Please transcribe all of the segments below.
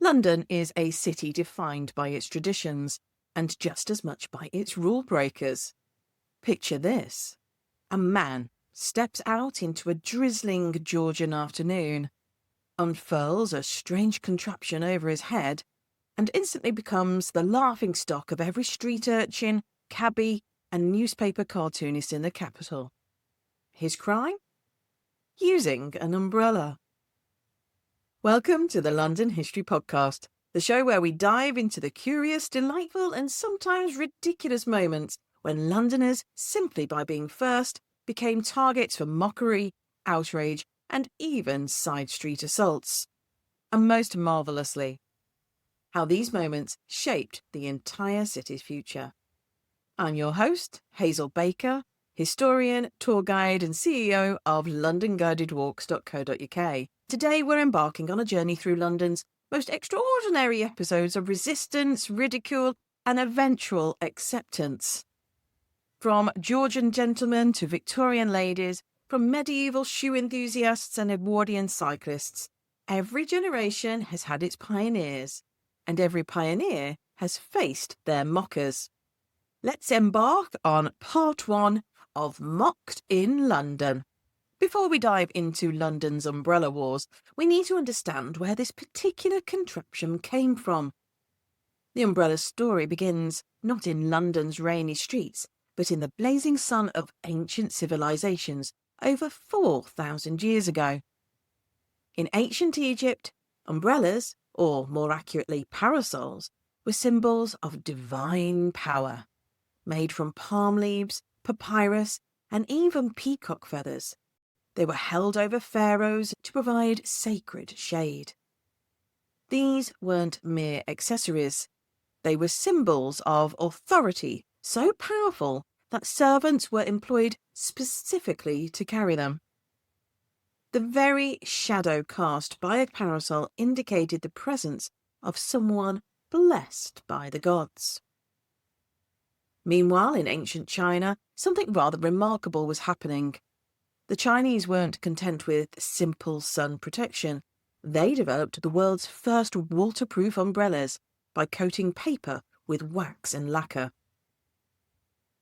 London is a city defined by its traditions, and just as much by its rule breakers. Picture this. A man steps out into a drizzling Georgian afternoon, unfurls a strange contraption over his head, and instantly becomes the laughingstock of every street urchin, cabbie, and newspaper cartoonist in the capital. His crime? Using an umbrella. Welcome to the London History Podcast, the show where we dive into the curious, delightful, and sometimes ridiculous moments when Londoners, simply by being first, became targets for mockery, outrage, and even side street assaults. And most marvellously, how these moments shaped the entire city's future. I'm your host, Hazel Baker, historian, tour guide, and CEO of LondonGuidedWalks.co.uk. Today we're embarking on a journey through London's most extraordinary episodes of resistance, ridicule, and eventual acceptance. From Georgian gentlemen to Victorian ladies, from medieval shoe enthusiasts and Edwardian cyclists, every generation has had its pioneers, and every pioneer has faced their mockers. Let's embark on part 1 of Mocked in London. Before we dive into London's umbrella wars, we need to understand where this particular contraption came from. The umbrella story begins not in London's rainy streets, but in the blazing sun of ancient civilizations over 4,000 years ago. In ancient Egypt, umbrellas, or more accurately parasols, were symbols of divine power. Made from palm leaves, papyrus, and even peacock feathers, they were held over pharaohs to provide sacred shade. These weren't mere accessories. They were symbols of authority so powerful that servants were employed specifically to carry them. The very shadow cast by a parasol indicated the presence of someone blessed by the gods. Meanwhile, in ancient China, something rather remarkable was happening. The Chinese weren't content with simple sun protection. They developed the world's first waterproof umbrellas by coating paper with wax and lacquer.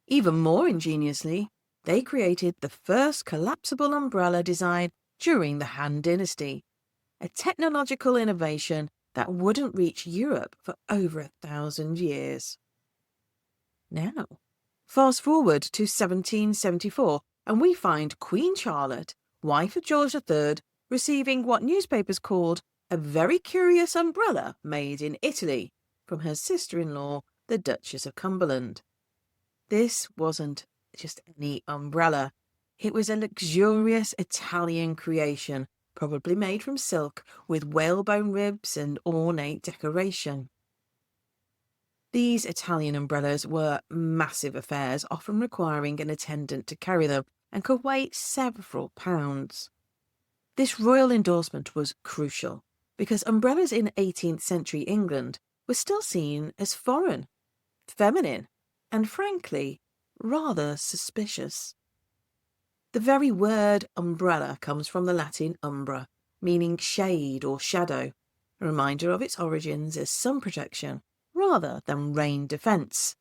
Even more ingeniously, they created the first collapsible umbrella design during the Han Dynasty, a technological innovation that wouldn't reach Europe for over 1,000 years. Now, fast forward to 1774, and we find Queen Charlotte, wife of George III, receiving what newspapers called a very curious umbrella made in Italy from her sister-in-law, the Duchess of Cumberland. This wasn't just any umbrella. It was a luxurious Italian creation, probably made from silk, with whalebone ribs and ornate decoration. These Italian umbrellas were massive affairs, often requiring an attendant to carry them, and could weigh several pounds. This royal endorsement was crucial, because umbrellas in 18th century England were still seen as foreign, feminine, and frankly, rather suspicious. The very word umbrella comes from the Latin umbra, meaning shade or shadow, a reminder of its origins as sun protection rather than rain defence.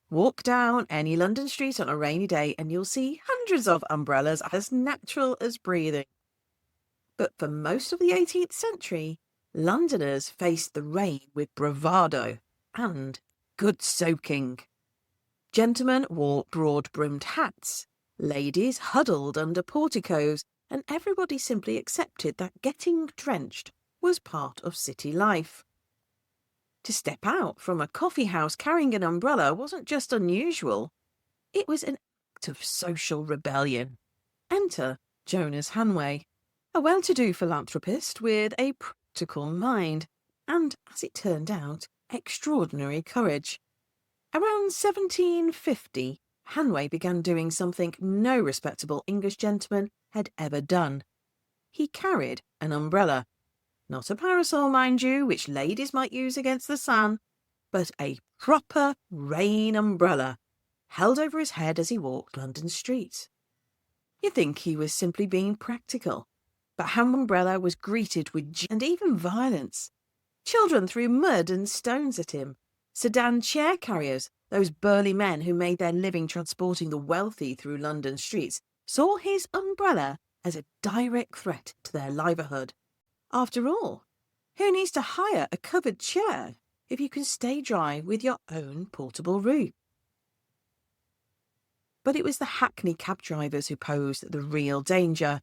Walk down any London street on a rainy day and you'll see hundreds of umbrellas as natural as breathing. But for most of the 18th century, Londoners faced the rain with bravado and good soaking. Gentlemen wore broad-brimmed hats, ladies huddled under porticos, and everybody simply accepted that getting drenched was part of city life. To step out from a coffee house carrying an umbrella wasn't just unusual, it was an act of social rebellion. Enter Jonas Hanway, a well-to-do philanthropist with a practical mind, and, as it turned out, extraordinary courage. Around 1750, Hanway began doing something no respectable English gentleman had ever done. He carried an umbrella. Not a parasol, mind you, which ladies might use against the sun, but a proper rain umbrella, held over his head as he walked London streets. You'd think he was simply being practical, but Ham's umbrella was greeted with and even violence. Children threw mud and stones at him. Sedan chair carriers, those burly men who made their living transporting the wealthy through London streets, saw his umbrella as a direct threat to their livelihood. After all, who needs to hire a covered chair if you can stay dry with your own portable roof? But it was the hackney cab drivers who posed the real danger.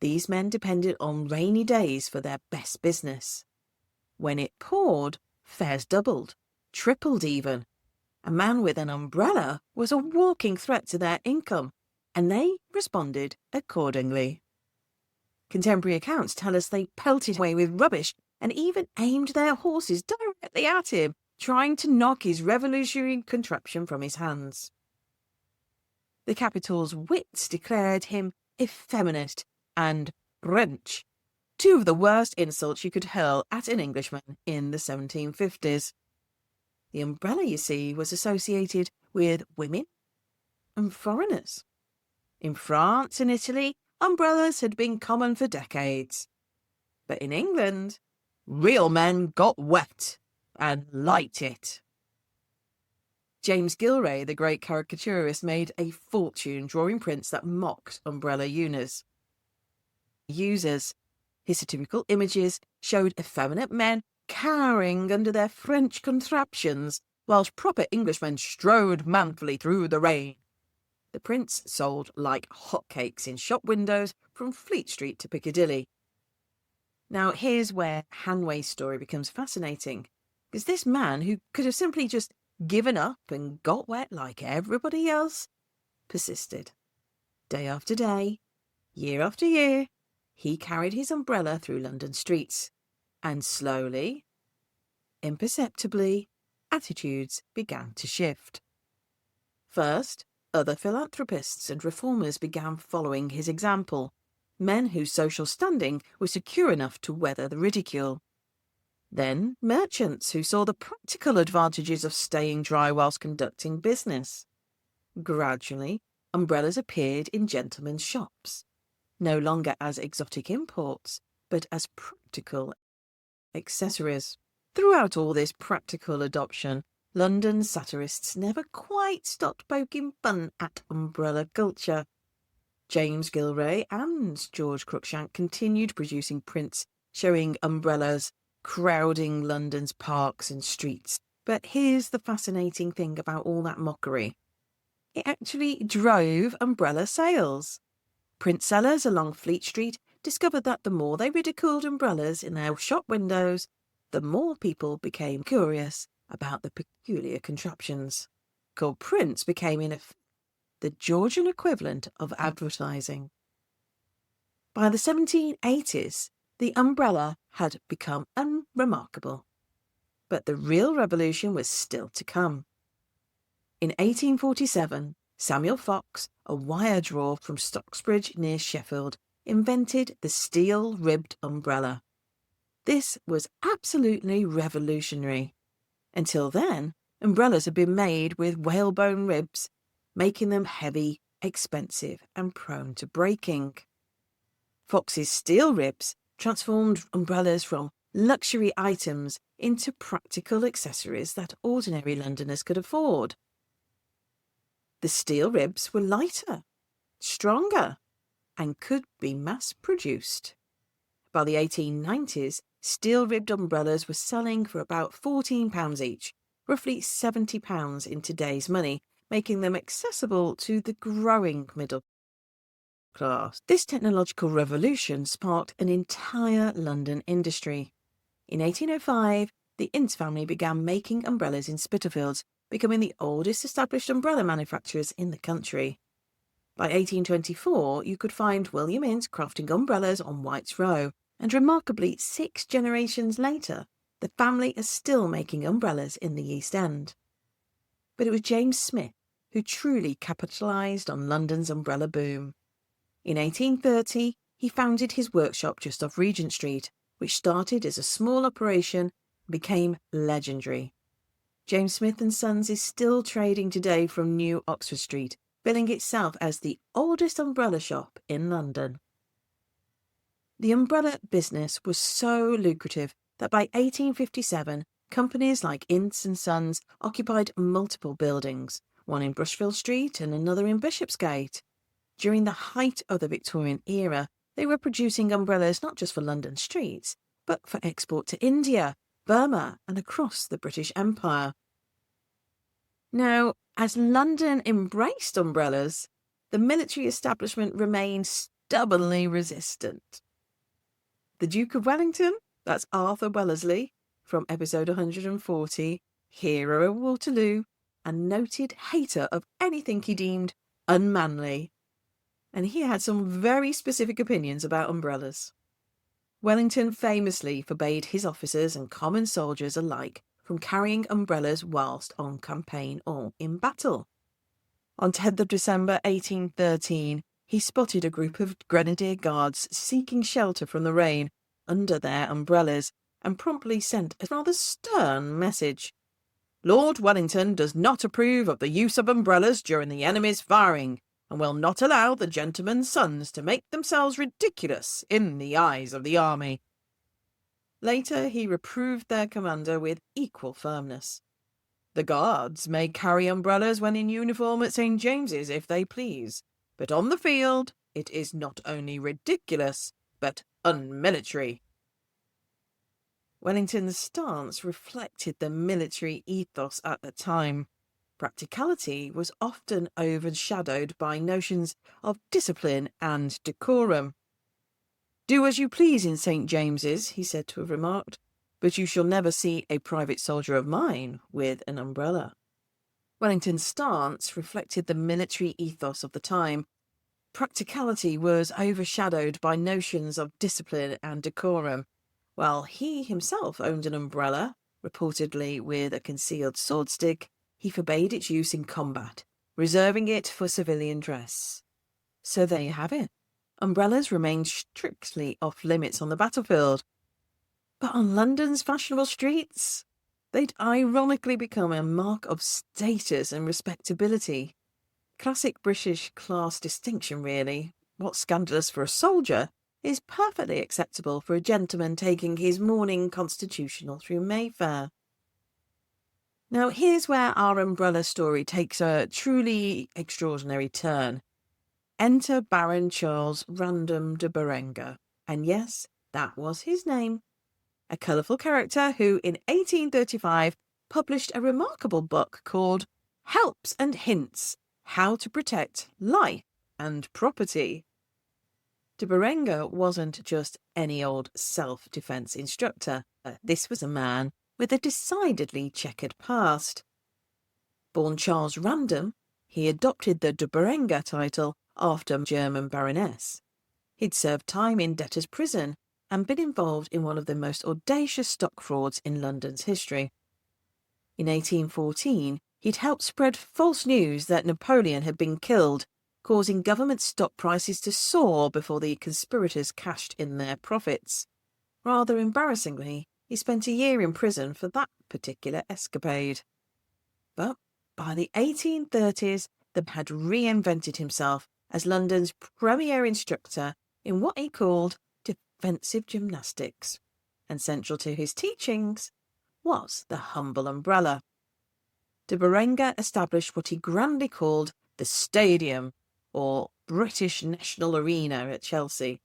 These men depended on rainy days for their best business. When it poured, fares doubled, tripled even. A man with an umbrella was a walking threat to their income, and they responded accordingly. Contemporary accounts tell us they pelted away with rubbish and even aimed their horses directly at him, trying to knock his revolutionary contraption from his hands. The capital's wits declared him effeminate and French, two of the worst insults you could hurl at an Englishman in the 1750s. The umbrella, you see, was associated with women and foreigners. In France and Italy, umbrellas had been common for decades. But in England, real men got wet and liked it. James Gillray, the great caricaturist, made a fortune drawing prints that mocked umbrella users. His satirical images showed effeminate men cowering under their French contraptions, whilst proper Englishmen strode manfully through the rain. The prints sold like hotcakes in shop windows from Fleet Street to Piccadilly. Now, here's where Hanway's story becomes fascinating, because this man, who could have simply just given up and got wet like everybody else, persisted. Day after day, year after year, he carried his umbrella through London streets, and slowly, imperceptibly, attitudes began to shift. First, other philanthropists and reformers began following his example, men whose social standing was secure enough to weather the ridicule. Then merchants who saw the practical advantages of staying dry whilst conducting business. Gradually, umbrellas appeared in gentlemen's shops, no longer as exotic imports, but as practical accessories. Throughout all this practical adoption, London satirists never quite stopped poking fun at umbrella culture. James Gillray and George Cruikshank continued producing prints showing umbrellas crowding London's parks and streets. But here's the fascinating thing about all that mockery. It actually drove umbrella sales. Print sellers along Fleet Street discovered that the more they ridiculed umbrellas in their shop windows, the more people became curious about the peculiar contraptions. Called prints became, in effect, the Georgian equivalent of advertising. By the 1780s, the umbrella had become unremarkable. But the real revolution was still to come. In 1847, Samuel Fox, a wire drawer from Stocksbridge near Sheffield, invented the steel-ribbed umbrella. This was absolutely revolutionary. Until then, umbrellas had been made with whalebone ribs, making them heavy, expensive, and prone to breaking. Fox's steel ribs transformed umbrellas from luxury items into practical accessories that ordinary Londoners could afford. The steel ribs were lighter, stronger, and could be mass-produced. By the 1890s, steel-ribbed umbrellas were selling for about £14 each, roughly £70 in today's money, making them accessible to the growing middle class. This technological revolution sparked an entire London industry. In 1805, the Ince family began making umbrellas in Spitalfields, becoming the oldest established umbrella manufacturers in the country. By 1824, you could find William Ince crafting umbrellas on White's Row, and remarkably, 6 generations later, the family is still making umbrellas in the East End. But it was James Smith who truly capitalised on London's umbrella boom. In 1830, he founded his workshop just off Regent Street, which started as a small operation and became legendary. James Smith & Sons is still trading today from New Oxford Street, billing itself as the oldest umbrella shop in London. The umbrella business was so lucrative that by 1857, companies like Ince and Sons occupied multiple buildings, one in Brushfield Street and another in Bishopsgate. During the height of the Victorian era, they were producing umbrellas not just for London streets, but for export to India, Burma, and across the British Empire. Now, as London embraced umbrellas, the military establishment remained stubbornly resistant. The Duke of Wellington, that's Arthur Wellesley, from episode 140, hero of Waterloo, and noted hater of anything he deemed unmanly. And he had some very specific opinions about umbrellas. Wellington famously forbade his officers and common soldiers alike from carrying umbrellas whilst on campaign or in battle. On 10th of December 1813, he spotted a group of Grenadier Guards seeking shelter from the rain under their umbrellas and promptly sent a rather stern message. Lord Wellington does not approve of the use of umbrellas during the enemy's firing, and will not allow the gentlemen's sons to make themselves ridiculous in the eyes of the army. Later, he reproved their commander with equal firmness. The Guards may carry umbrellas when in uniform at St. James's if they please, but on the field it is not only ridiculous, but unmilitary. Wellington's stance reflected the military ethos at the time. Practicality was often overshadowed by notions of discipline and decorum. Do as you please in St. James's, he said to have remarked, but you shall never see a private soldier of mine with an umbrella. Wellington's stance reflected the military ethos of the time. Practicality was overshadowed by notions of discipline and decorum. While he himself owned an umbrella, reportedly with a concealed sword stick, he forbade its use in combat, reserving it for civilian dress. So there you have it. Umbrellas remained strictly off limits on the battlefield. But on London's fashionable streets, they'd ironically become a mark of status and respectability. Classic British class distinction, really. What's scandalous for a soldier is perfectly acceptable for a gentleman taking his morning constitutional through Mayfair. Now, here's where our umbrella story takes a truly extraordinary turn. Enter Baron Charles Random de Berenger. And yes, that was his name. A colourful character who, in 1835, published a remarkable book called Helps and Hints: How to Protect Life and Property. De Berenger wasn't just any old self-defence instructor. This was a man with a decidedly checkered past. Born Charles Random, he adopted the de Berenger title after German baroness. He'd served time in debtor's prison and been involved in one of the most audacious stock frauds in London's history. In 1814, he'd helped spread false news that Napoleon had been killed, causing government stock prices to soar before the conspirators cashed in their profits. Rather embarrassingly, he spent a year in prison for that particular escapade. But by the 1830s, the man had reinvented himself as London's premier instructor in what he called defensive gymnastics, and central to his teachings was the humble umbrella. De Berenger established what he grandly called the Stadium, or British National Arena at Chelsea.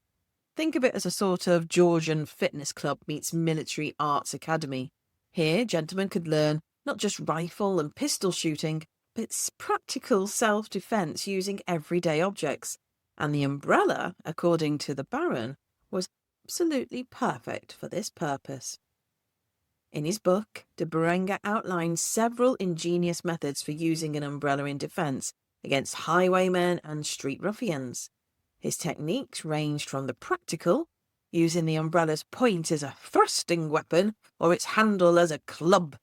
Think of it as a sort of Georgian fitness club meets military arts academy. Here, gentlemen could learn not just rifle and pistol shooting, but practical self-defence using everyday objects. And the umbrella, according to the Baron, was absolutely perfect for this purpose. In his book, de Berenger outlined several ingenious methods for using an umbrella in defence against highwaymen and street ruffians. His techniques ranged from the practical, using the umbrella's point as a thrusting weapon or its handle as a club,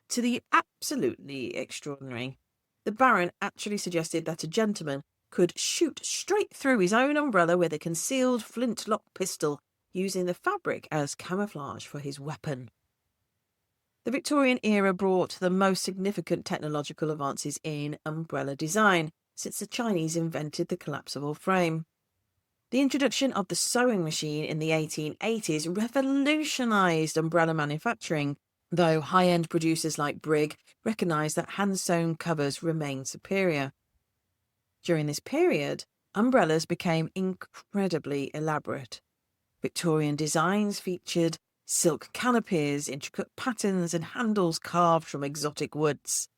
to the absolutely extraordinary. The Baron actually suggested that a gentleman could shoot straight through his own umbrella with a concealed flintlock pistol, using the fabric as camouflage for his weapon. The Victorian era brought the most significant technological advances in umbrella design since the Chinese invented the collapsible frame. The introduction of the sewing machine in the 1880s revolutionised umbrella manufacturing, though high-end producers like Brigg recognised that hand-sewn covers remained superior. During this period, umbrellas became incredibly elaborate. Victorian designs featured silk canopies, intricate patterns, and handles carved from exotic woods.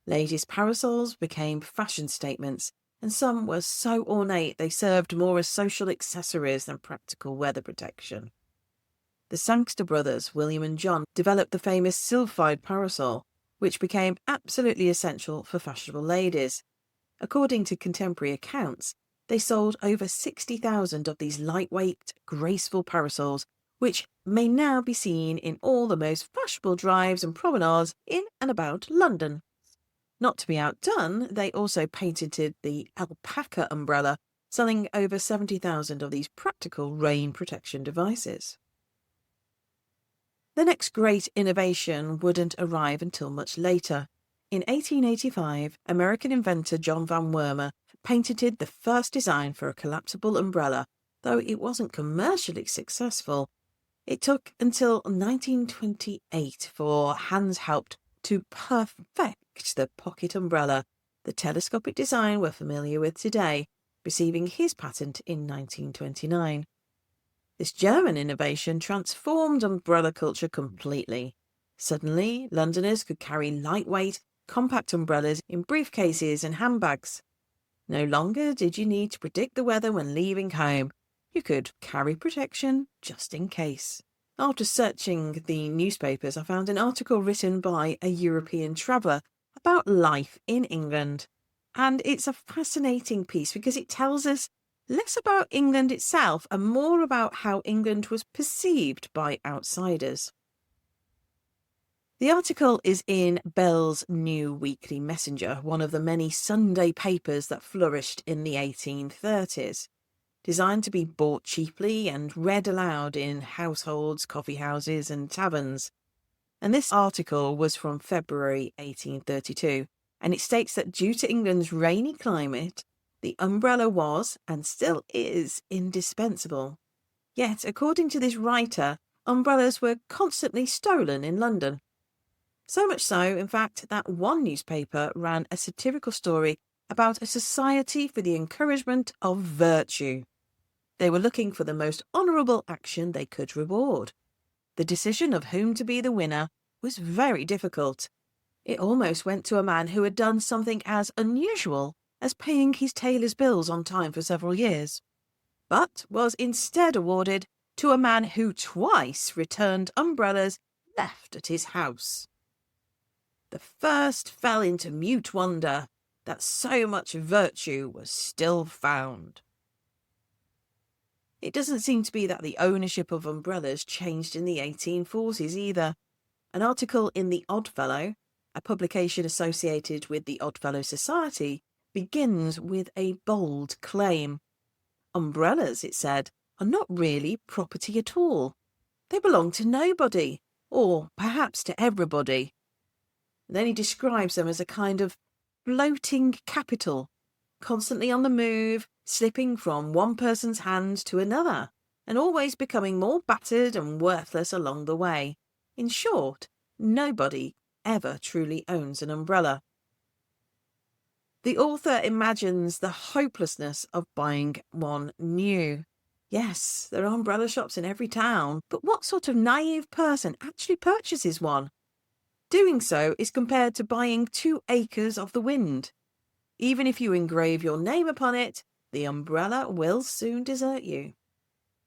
Ladies' parasols became fashion statements, and some were so ornate they served more as social accessories than practical weather protection. The Sangster brothers, William and John, developed the famous silphied parasol, which became absolutely essential for fashionable ladies. According to contemporary accounts, they sold over 60,000 of these lightweight, graceful parasols, which may now be seen in all the most fashionable drives and promenades in and about London. Not to be outdone, they also patented the alpaca umbrella, selling over 70,000 of these practical rain protection devices. The next great innovation wouldn't arrive until much later. In 1885, American inventor John Van Wurmer patented the first design for a collapsible umbrella, though it wasn't commercially successful. It took until 1928 for hands helped to perfect the pocket umbrella, the telescopic design we're familiar with today, receiving his patent in 1929. This German innovation transformed umbrella culture completely. Suddenly, Londoners could carry lightweight, compact umbrellas in briefcases and handbags. No longer did you need to predict the weather when leaving home. You could carry protection just in case. After searching the newspapers, I found an article written by a European traveller about life in England. And it's a fascinating piece because it tells us less about England itself and more about how England was perceived by outsiders. The article is in Bell's New Weekly Messenger, one of the many Sunday papers that flourished in the 1830s. Designed to be bought cheaply and read aloud in households, coffee houses and taverns. And this article was from February 1832, and it states that due to England's rainy climate, the umbrella was, and still is, indispensable. Yet, according to this writer, umbrellas were constantly stolen in London. So much so, in fact, that one newspaper ran a satirical story about a society for the encouragement of virtue. They were looking for the most honourable action they could reward. The decision of whom to be the winner was very difficult. It almost went to a man who had done something as unusual as paying his tailor's bills on time for several years, but was instead awarded to a man who twice returned umbrellas left at his house. The first fell into mute wonder that so much virtue was still found. It doesn't seem to be that the ownership of umbrellas changed in the 1840s either. An article in The Oddfellow, a publication associated with the Oddfellow Society, begins with a bold claim. Umbrellas, it said, are not really property at all. They belong to nobody, or perhaps to everybody. Then he describes them as a kind of floating capital, constantly on the move, slipping from one person's hand to another, and always becoming more battered and worthless along the way. In short, nobody ever truly owns an umbrella. The author imagines the hopelessness of buying one new. Yes, there are umbrella shops in every town, but what sort of naive person actually purchases one? Doing so is compared to buying 2 acres of the wind. Even if you engrave your name upon it, the umbrella will soon desert you.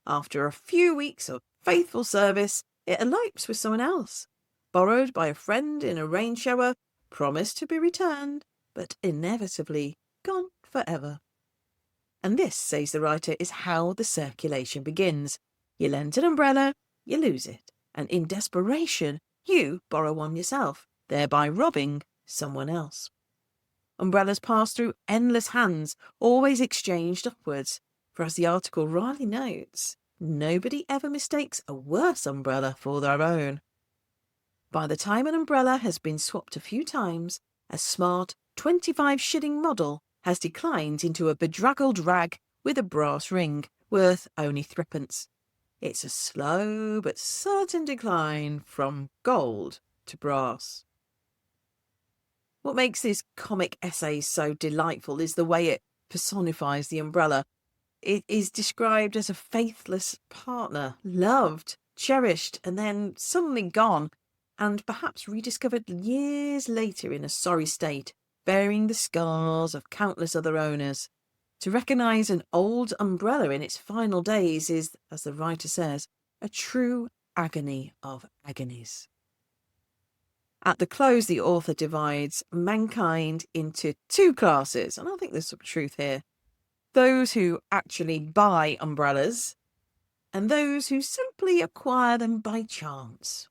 After a few weeks of faithful service, it elopes with someone else, borrowed by a friend in a rain shower, promised to be returned, but inevitably gone forever. And this, says the writer, is how the circulation begins. You lend an umbrella, you lose it, and in desperation, you borrow one yourself, thereby robbing someone else. Umbrellas pass through endless hands, always exchanged upwards, for as the article rightly notes, nobody ever mistakes a worse umbrella for their own. By the time an umbrella has been swapped a few times, a smart 25-shilling model has declined into a bedraggled rag with a brass ring, worth only threepence. It's a slow but certain decline from gold to brass. What makes this comic essay so delightful is the way it personifies the umbrella. It is described as a faithless partner, loved, cherished, and then suddenly gone, and perhaps rediscovered years later in a sorry state, bearing the scars of countless other owners. To recognise an old umbrella in its final days is, as the writer says, a true agony of agonies. At the close, the author divides mankind into two classes, and I think there's some truth here. Those who actually buy umbrellas, and those who simply acquire them by chance.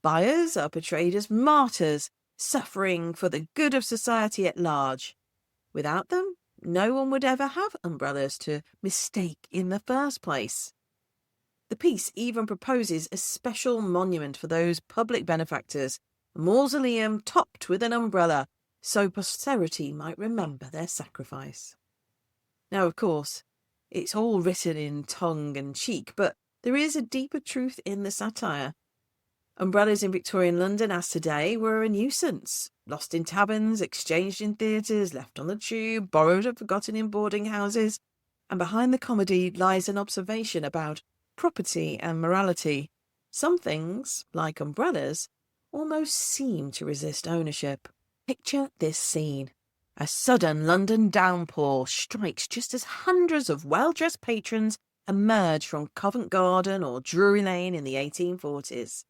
Buyers are portrayed as martyrs, suffering for the good of society at large. Without them, no one would ever have umbrellas to mistake in the first place. The piece even proposes a special monument for those public benefactors, a mausoleum topped with an umbrella, so posterity might remember their sacrifice. Now, of course, it's all written in tongue-in-cheek, but there is a deeper truth in the satire. Umbrellas in Victorian London, as today, were a nuisance. Lost in taverns, exchanged in theatres, left on the tube, borrowed and forgotten in boarding houses. And behind the comedy lies an observation about property and morality. Some things, like umbrellas, almost seem to resist ownership. Picture this scene. A sudden London downpour strikes just as hundreds of well-dressed patrons emerge from Covent Garden or Drury Lane in the 1840s.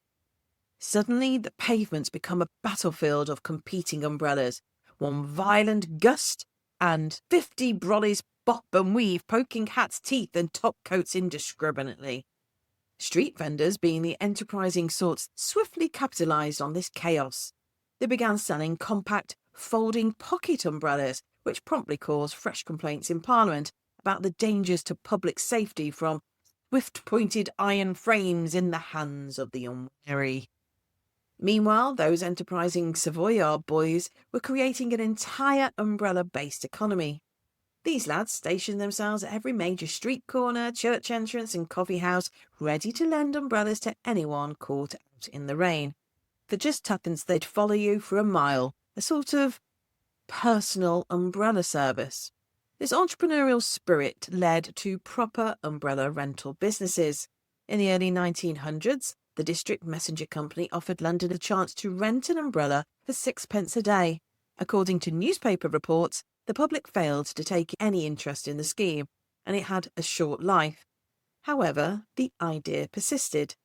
Suddenly, the pavements become a battlefield of competing umbrellas. One violent gust, and 50 brollies bop and weave, poking hats' teeth and top coats indiscriminately. Street vendors, being the enterprising sorts, swiftly capitalised on this chaos. They began selling compact, folding pocket umbrellas, which promptly caused fresh complaints in Parliament about the dangers to public safety from swift-pointed iron frames in the hands of the unwary. Meanwhile, those enterprising Savoyard boys were creating an entire umbrella-based economy. These lads stationed themselves at every major street corner, church entrance and coffee house, ready to lend umbrellas to anyone caught out in the rain. For just tuppence they'd follow you for a mile, a sort of personal umbrella service. This entrepreneurial spirit led to proper umbrella rental businesses. In the early 1900s, the District Messenger Company offered London a chance to rent an umbrella for 6p a day. According to newspaper reports, the public failed to take any interest in the scheme, and it had a short life. However, the idea persisted.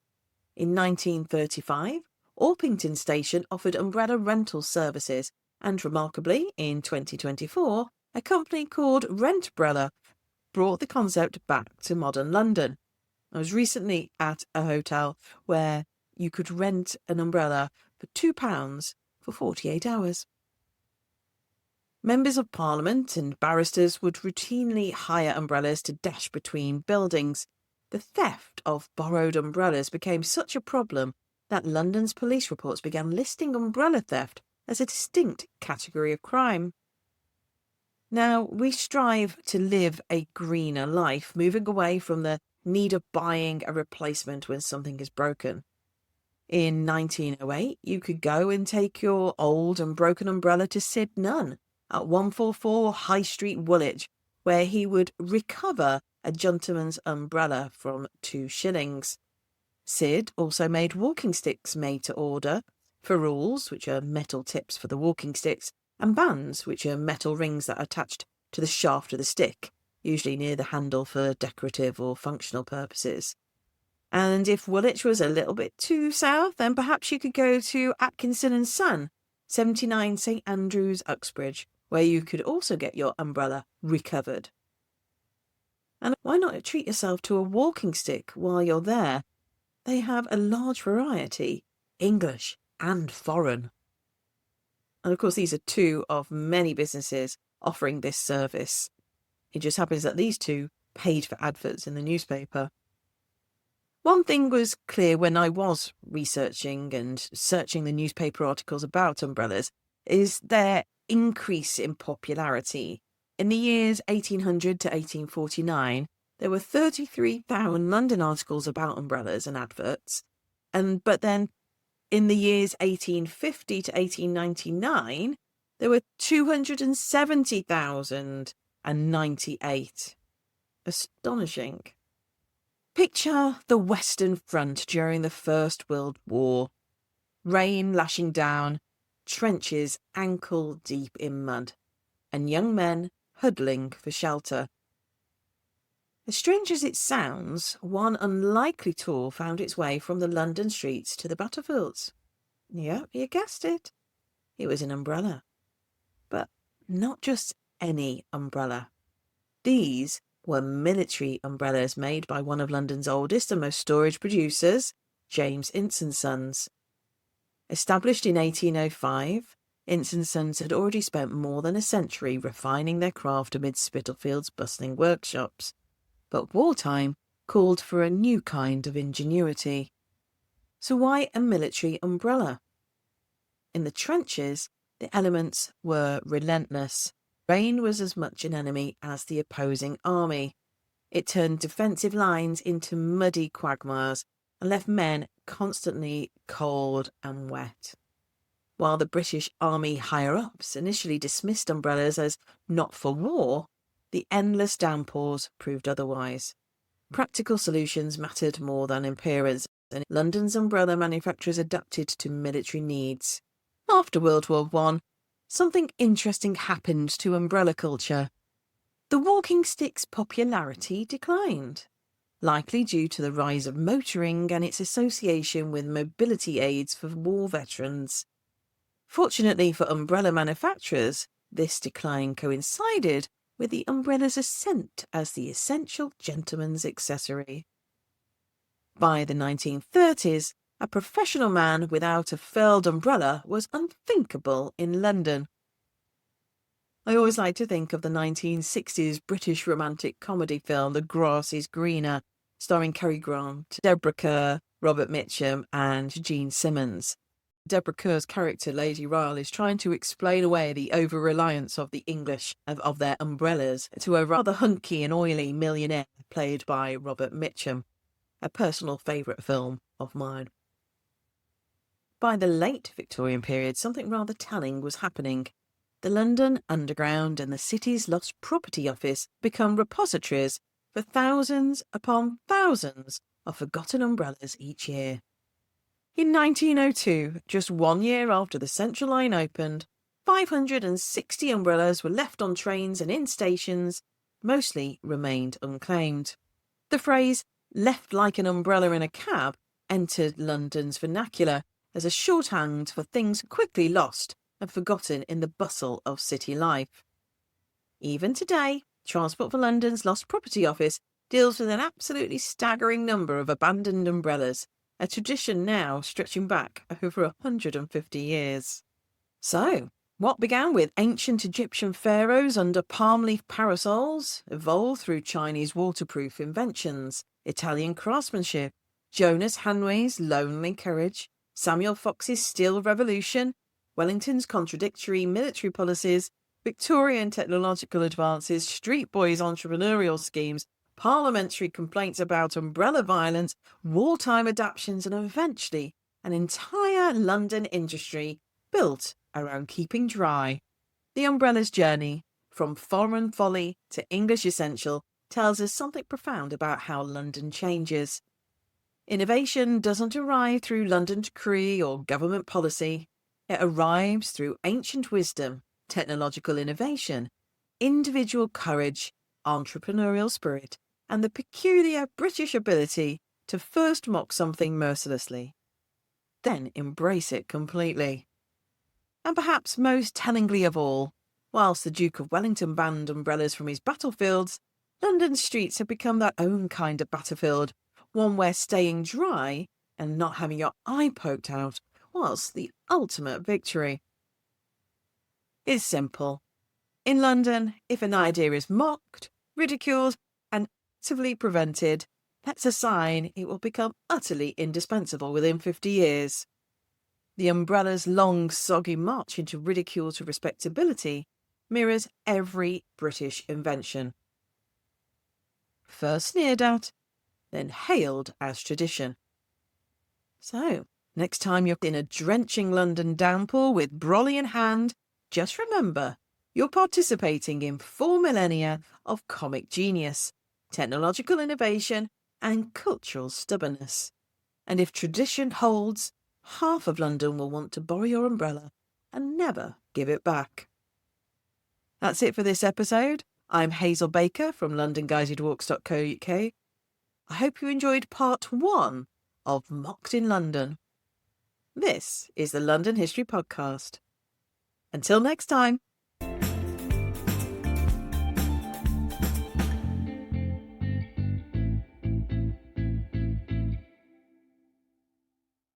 In 1935, Orpington Station offered umbrella rental services, and remarkably, in 2024, a company called Rentbrella brought the concept back to modern London. I was recently at a hotel where you could rent an umbrella for £2 for 48 hours. Members of Parliament and barristers would routinely hire umbrellas to dash between buildings. The theft of borrowed umbrellas became such a problem that London's police reports began listing umbrella theft as a distinct category of crime. Now, we strive to live a greener life, moving away from the need of buying a replacement when something is broken. In 1908, you could go and take your old and broken umbrella to Sid Nunn at 144 High Street, Woolwich, where he would recover a gentleman's umbrella from 2 shillings. Sid also made walking sticks made to order, ferrules, which are metal tips for the walking sticks, and bands, which are metal rings that are attached to the shaft of the stick, usually near the handle for decorative or functional purposes. And if Woolwich was a little bit too south, then perhaps you could go to Atkinson and Son, 79 St Andrews, Uxbridge, where you could also get your umbrella recovered. And why not treat yourself to a walking stick while you're there? They have a large variety, English and foreign. And of course, these are 2 of many businesses offering this service. It just happens that these 2 paid for adverts in the newspaper. One thing was clear when I was researching and searching the newspaper articles about umbrellas is their increase in popularity. In the years 1800 to 1849, There were 33,000 London articles about umbrellas and adverts, but then in the years 1850 to 1899, there were 270,098. Astonishing. Picture the Western Front during the First World War. Rain lashing down, trenches ankle deep in mud, and young men huddling for shelter. As strange as it sounds, one unlikely tour found its way from the London streets to the battlefields. Yep, you guessed it. It was an umbrella. But not just any umbrella. These were military umbrellas made by one of London's oldest and most storied producers, James Ince and Sons. Established in 1805, Ince and Sons had already spent more than a century refining their craft amid Spitalfield's bustling workshops. But wartime called for a new kind of ingenuity. So why a military umbrella? In the trenches, the elements were relentless. Rain was as much an enemy as the opposing army. It turned defensive lines into muddy quagmires and left men constantly cold and wet. While the British Army higher-ups initially dismissed umbrellas as not for war, the endless downpours proved otherwise. Practical solutions mattered more than appearance, and London's umbrella manufacturers adapted to military needs. After World War I, something interesting happened to umbrella culture. The walking stick's popularity declined, likely due to the rise of motoring and its association with mobility aids for war veterans. Fortunately for umbrella manufacturers, this decline coincided with the umbrella's ascent as the essential gentleman's accessory. By the 1930s, a professional man without a furled umbrella was unthinkable in London. I always like to think of the 1960s British romantic comedy film The Grass is Greener, starring Cary Grant, Deborah Kerr, Robert Mitchum and Gene Simmons. Deborah Kerr's character, Lady Ryle, is trying to explain away the over-reliance of the English of their umbrellas to a rather hunky and oily millionaire played by Robert Mitchum, a personal favourite film of mine. By the late Victorian period, something rather telling was happening. The London Underground and the city's Lost Property Office become repositories for thousands upon thousands of forgotten umbrellas each year. In 1902, just 1 year after the Central Line opened, 560 umbrellas were left on trains and in stations, mostly remained unclaimed. The phrase, left like an umbrella in a cab, entered London's vernacular as a shorthand for things quickly lost and forgotten in the bustle of city life. Even today, Transport for London's Lost Property Office deals with an absolutely staggering number of abandoned umbrellas, a tradition now stretching back over 150 years. So, what began with ancient Egyptian pharaohs under palm leaf parasols evolved through Chinese waterproof inventions, Italian craftsmanship, Jonas Hanway's lonely courage, Samuel Fox's steel revolution, Wellington's contradictory military policies, Victorian technological advances, street boys' entrepreneurial schemes, parliamentary complaints about umbrella violence, wartime adaptations, and eventually an entire London industry built around keeping dry. The umbrella's journey, from foreign folly to English essential, tells us something profound about how London changes. Innovation doesn't arrive through London decree or government policy. It arrives through ancient wisdom, technological innovation, individual courage, entrepreneurial spirit, and the peculiar British ability to first mock something mercilessly, then embrace it completely. And perhaps most tellingly of all, whilst the Duke of Wellington banned umbrellas from his battlefields, London's streets have become their own kind of battlefield, one where staying dry and not having your eye poked out was the ultimate victory. It's simple. In London, if an idea is mocked, ridiculed, and actively prevented, that's a sign it will become utterly indispensable within 50 years. The umbrella's long, soggy march into ridicule to respectability mirrors every British invention. first sneered at, then hailed as tradition. So, next time you're in a drenching London downpour with brolly in hand, just remember you're participating in 4 millennia of comic genius, technological innovation, and cultural stubbornness. And if tradition holds, half of London will want to borrow your umbrella and never give it back. That's it for this episode. I'm Hazel Baker from londonguidedwalks.co.uk. I hope you enjoyed part 1 of Mocked in London. This is the London History Podcast. Until next time.